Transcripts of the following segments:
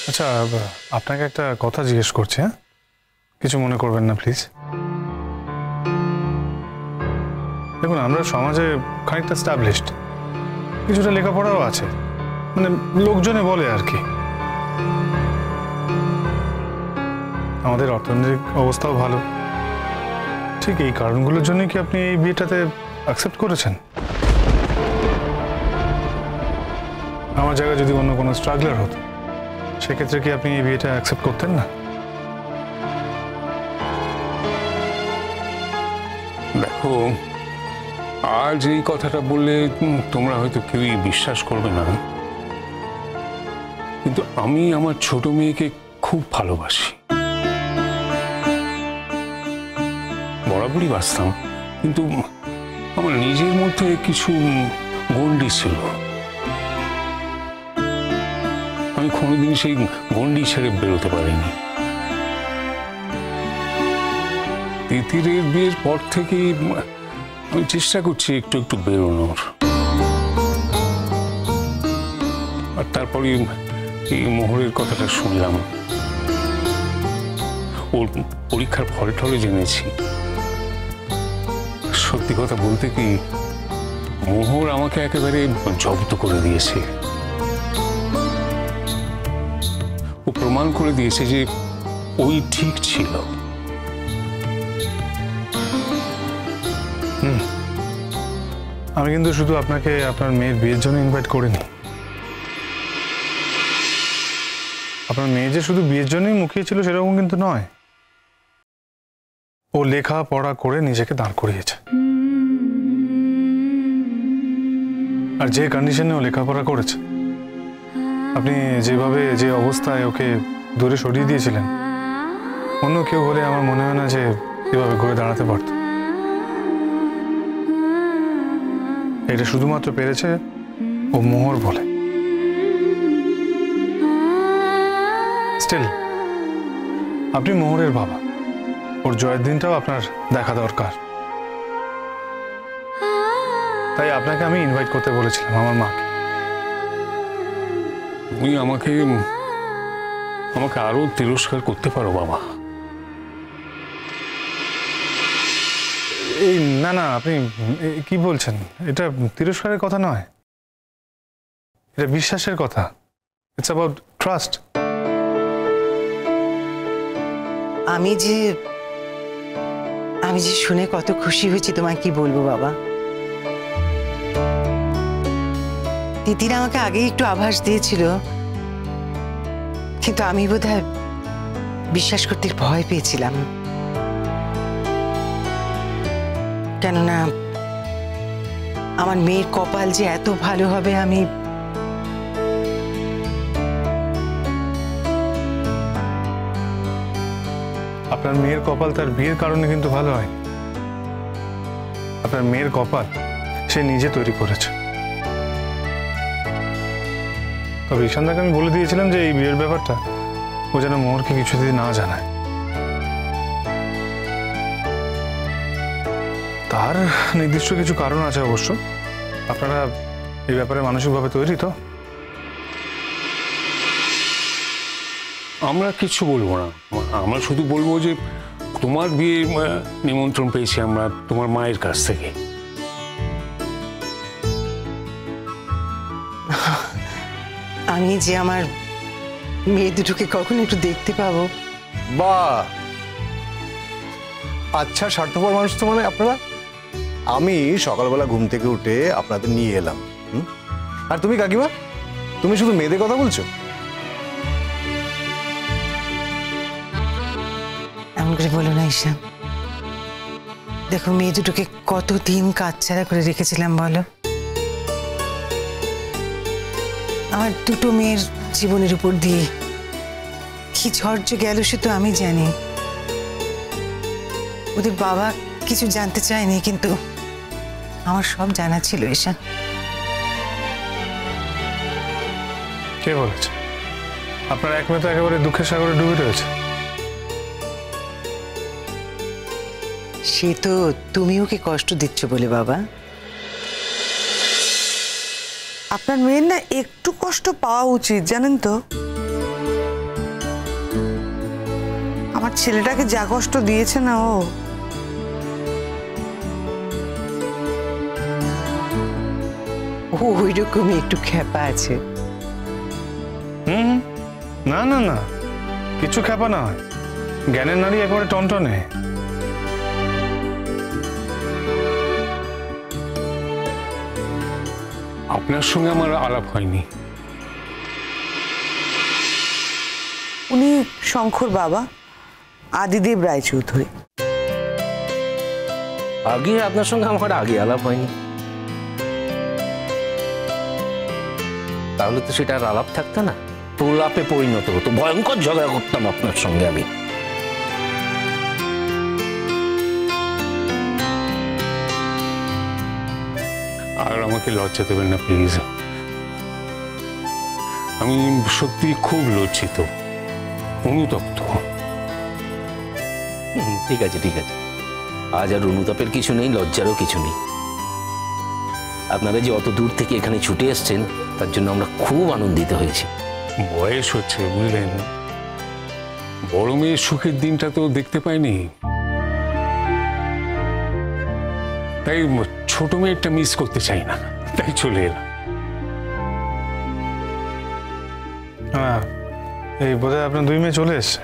আচ্ছা, আপনাকে একটা কথা জিজ্ঞেস করছি, হ্যাঁ? কিছু মনে করবেন না প্লিজ। দেখুন, আমরা সমাজে খানিকটা স্টাবলিশড, কিছুটা লেখাপড়াও আছে, মানে লোকজনে বলে আর কি। আমাদের অর্থনৈতিক অবস্থাও ভালো। ঠিক এই কারণগুলোর জন্য কি আপনি এই বিয়েটাতে অ্যাকসেপ্ট করেছেন? আমার জায়গায় যদি অন্য কোনো স্ট্রাগলার হতো, সেক্ষেত্রে কি আপনি এই বিয়েটা অ্যাকসেপ্ট করতেন না? দেখো, আজ এই কথাটা বললে তোমরা হয়তো কেউই বিশ্বাস করবে না, কিন্তু আমি আমার ছোট মেয়েকে খুব ভালোবাসি। বরাবরই বাসতাম, কিন্তু আমার নিজের মধ্যে কিছু গণ্ডি ছিল। আমি কোনোদিন সেই গণ্ডি ছেড়ে বেরোতে পারিনি। তিতিরের বিয়ের পর থেকে আমি চেষ্টা করছি একটু একটু বেরোনোর। আর তারপরে এই মোহরের কথাটা শুনলাম, ওর পরীক্ষার ফল টলে জেনেছি। সত্যি কথা বলতে কি, মোহর আমাকে একেবারে জব্দ করে দিয়েছে। ও প্রমাণ করে দিয়েছে যে ওই ঠিক ছিল। আমি কিন্তু শুধু আপনাকে আপনার মেয়ের বিয়ের জন্য ইনভাইট করিনি। আপনার মেয়ে যে শুধু বিয়ের জন্যই মুখিয়েছিল সেরকম কিন্তু নয়। ও লেখা পড়া করে নিজেকে দাঁড় করিয়েছে, আর যে কন্ডিশনে ও লেখাপড়া করেছে, আপনি যেভাবে যে অবস্থায় ওকে দূরে সরিয়ে দিয়েছিলেন, অন্য কেউ হলে আমার মনে হয় না যে এভাবে ঘুরে দাঁড়াতে পারত। এটা শুধুমাত্র পেরেছে ও মোহর বলে। স্টিল আপনি মোহরের বাবা, ওর জয়ের দিনটাও আপনার দেখা দরকার। তাই আপনাকে আমি ইনভাইট করতে বলেছিলাম আমার মাকে। তুমি আমাকে আরো তিরস্কার করতে পারো বাবা। এই না না, আপনি কি বলছেন? এটা তিরস্কারের কথা নয়, এটা বিশ্বাসের কথা। It's about trust. আমি যে শুনে কত খুশি হয়েছি তোমায় কি বলবো বাবা। তিতির আমাকে আগেই একটু আভাস দিয়েছিল, কিন্তু আমি বোধহয় বিশ্বাস করতে ভয় পেয়েছিলাম। কেননা আমার মেয়ের কপাল যে এত ভালো হবে আমি আপনার মেয়ের কপাল তার বিয়ের কারণে কিন্তু ভালো হয়। আপনার মেয়ের কপাল সে নিজে তৈরি করেছে। তবে ঈশানদাকে আমি বলে দিয়েছিলাম যে এই বিয়ের ব্যাপারটা ও যেন মোহরকে কিছুদিন না জানায়। তার নির্দিষ্ট কিছু কারণ আছে অবশ্য। আপনারা এই ব্যাপারে মানসিকভাবে তৈরি তো? আমরা কিছু বলবো না, আমরা শুধু বলবো যে তোমার বিয়ে নিমন্ত্রণ পেয়েছি আমরা তোমার মায়ের কাছ থেকে। আমি যে আমার মেয়ে দুটোকে কখন একটু দেখতে পাবো। বাহ, আচ্ছা স্বার্থপর মানুষ তো মানে আপনারা। আমি সকালবেলা ঘুম থেকে উঠে আপনাদের নিয়ে এলাম, আর তুমি কাকিমা, তুমি শুধু মেয়েদের কথা বলছো? এমন করে বলো না ঈশান। দেখো, মেয়ে দুটোকে কতদিন কাজছাড়া করে রেখেছিলাম বলো। আমার দুটো মেয়ের জীবনের উপর দিয়ে কি ঝড় যে গেল সে তো আমি জানি। ওদের বাবা কিছু জানতে চায়নি, কিন্তু আমার সব জানা ছিল ঈশান। কে বলেছে? আপনার এক মেয়ে তো একেবারে দুঃখের সাগরে ডুবে রয়েছে। সে তো তুমি ওকে কষ্ট দিচ্ছ বলে বাবা। আপনার মেয়ের না একটু কষ্ট পাওয়া উচিত, জানেন তো। ছেলেটাকে যা কষ্ট দিয়েছে না ও, ওইরকমই একটু খ্যাপা আছে। হুম, না না না, কিছু খ্যাপা না হয়, জ্ঞানের নারী একেবারে টনটনে। আপনার সঙ্গে আমার আলাপ হয়নি। উনি শঙ্কর বাবা, আদিদেব রায়চৌধুরী। আগে আপনার সঙ্গে আমার আগে আলাপ হয়নি, তাহলে তো সেটা আর আলাপ থাকতো না, প্রলাপে পরিণত হতো, ভয়ঙ্কর ঝগড়া করতাম আপনার সঙ্গে আমি। আর আমাকে লজ্জা দেবেন না প্লিজ। আমি সত্যি খুব লজ্জিত, অনুতপ্ত। ঠিক আছে ঠিক আছে, আজ আর অনুতাপের কিছু নেই, লজ্জারও কিছু নেই। আপনারা যে অত দূর থেকে এখানে ছুটে এসছেন তার জন্য আমরা খুব আনন্দিত হয়েছি। বয়স হচ্ছে বুঝলেন, বড় মেয়ের সুখের দিনটা তো দেখতে পাইনি, তাই ছোট মেয়েরটা মিস করতে চাই না, তাই চলে এলাম। হ্যাঁ, এই বোধহয় আপনার দুই মেয়ে চলে এসছে।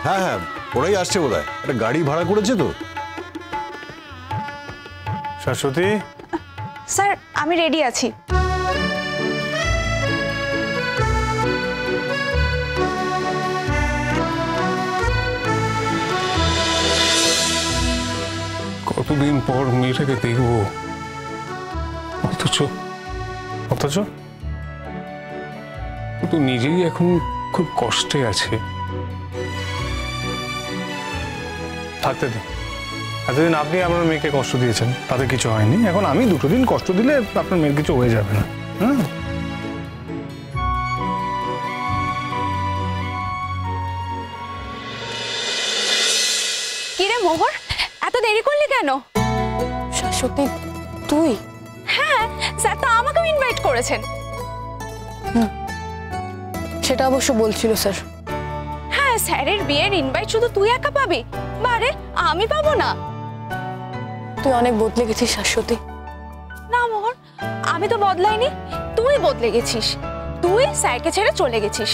হ্যাঁ হ্যাঁ, ওরাই আসছে বোধহয়, একটা গাড়ি ভাড়া করেছে তো। শাশ্বতী, স্যার আমি রেডি আছি। কতদিন পর মেয়েটাকে দেখবো, অথচ অথচ ও তো নিজেই এখন খুব কষ্টে আছে। থাকতে দিন, এতদিন আপনি আপনার মেয়েকে কষ্ট দিয়েছেন, তাতে কিছু হয়নি, এখন আমি দুটো দিন কষ্ট দিলে আপনার মেয়ের কিছু হয়ে যাবে না। হ্যাঁ, কিরে মোহর, এত দেরি করলি কেন? শাশ্বতী তুই? হ্যাঁ, স্যার তো আমাকেও ইনভাইট করেছেন। সেটা অবশ্য বলছিল স্যার। হ্যাঁ, স্যারের বিয়ের ইনভাইট শুধু তুই একা পাবি? বারে, আমি পাবো না? তুই অনেক বদলে গেছিস শাশ্বতী। না মোহর, আমি তো বদলাইনি, তুই বদলে গেছিস। তুই স্যারকে ছেড়ে চলে গেছিস,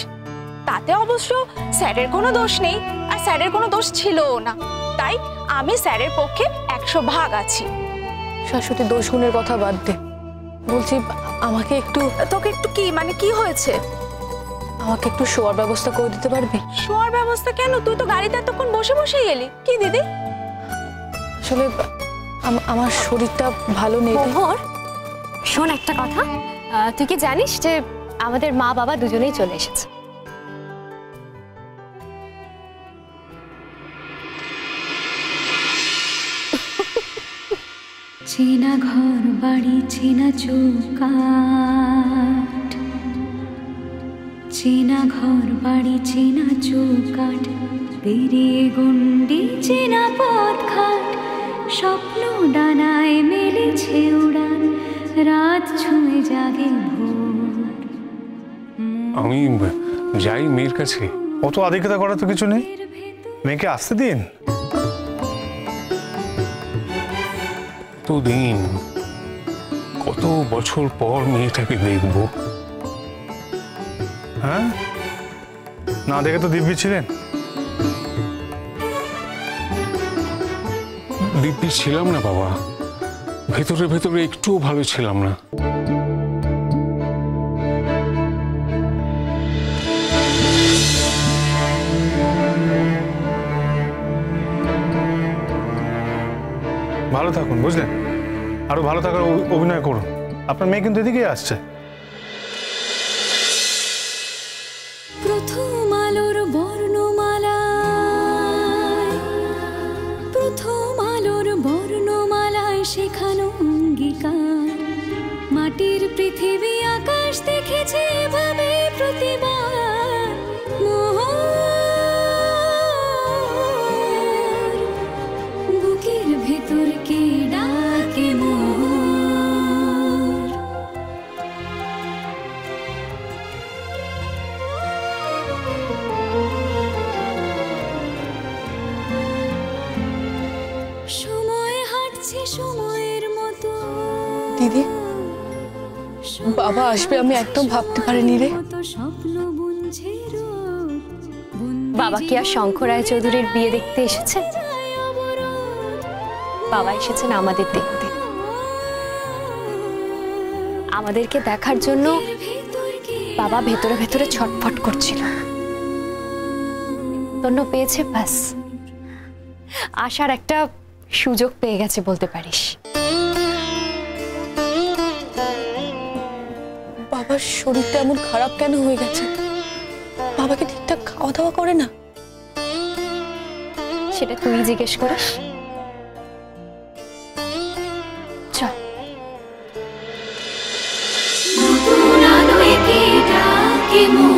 তাতে অবশ্য স্যারের কোনো দোষ নেই, আর স্যারের কোনো দোষ ছিলও না, তাই আমি স্যারের পক্ষে 100 ভাগ আছি। শাশ্বতী, দোষ গুণের কথা বাদ দে, বলছি আমাকে একটু, তোকে একটু কি মানে কি হয়েছে? আমাকে একটু শোয়ার ব্যবস্থা করে দিতে পারবি? শোয়ার ব্যবস্থা কেন? তুই তো গাড়িতে এতক্ষণ বসে বসেই এলি। কি দিদি? আসলে আমার শরীরটা ভালো নেই। মোহর, শোন একটা কথা, তুই কি জানিস যে আমাদের মা বাবা দুজনেই চলে এসেছে? চেনা ঘর বাড়ি, চেনা চৌকাঠ, চেনা ঘর বাড়ি, চেনা চৌকাঠ, পেরিয়ে গন্ডি, চেনা পথঘাট, স্বপ্ন ডানায় মেলেছে উড়ান, রাত ছুঁয়ে জাগে ভোর। আমি যাই মেয়ের কাছে। অত আধিক্যতা করার তো কিছু নেই, মেয়েকে আসতে দিন। কতদিন, কত বছর পর মেয়েটাকে দেখবো। হ্যাঁ, না দেখে তো দিব্যি ছিলেন। দিব্যি ছিলাম না বাবা, ভেতরে ভেতরে একটুও ভালো ছিলাম না। ভালো থাকুন, বুঝলেন? আরো ভালো থাকার অভিনয় করুন। আপনার মেয়ে কিন্তু এদিকেই আসছে। প্রথম আলোর বর্ণমালায়, প্রথম আলোর বর্ণমালায় শেখানো অঙ্গীকার, মাটির পৃথিবী আকাশ দেখেছে এভাবে প্রতিবার। মোহর, বুকের ভেতর কে ডাকে মোহর। আছে সময়ের মতো। দিদি, বাবা আসবে আমি একদম ভাবতে পারিনি রে। স্বপ্ন বুনছে রোজ, বাবা কি আর শঙ্কর রায়চৌধুরীর বিয়ে দেখতে এসেছে? বাবা এসেছেন আমাদের দেখতে, আমাদেরকে দেখার জন্য। বাবা ভেতরে ভেতরে ছটফট করছিল, তন্য পেয়েছে, ব্যাস আসার একটা সুযোগ পেয়ে গেছে বলতে পারিস। বাবার শরীরটা এমন খারাপ কেন হয়ে গেছে? বাবাকে ঠিকঠাক খাওয়া দাওয়া করে না? সেটা তুই জিজ্ঞেস করিস। চল। নতুন আলো একে ডাকে মন।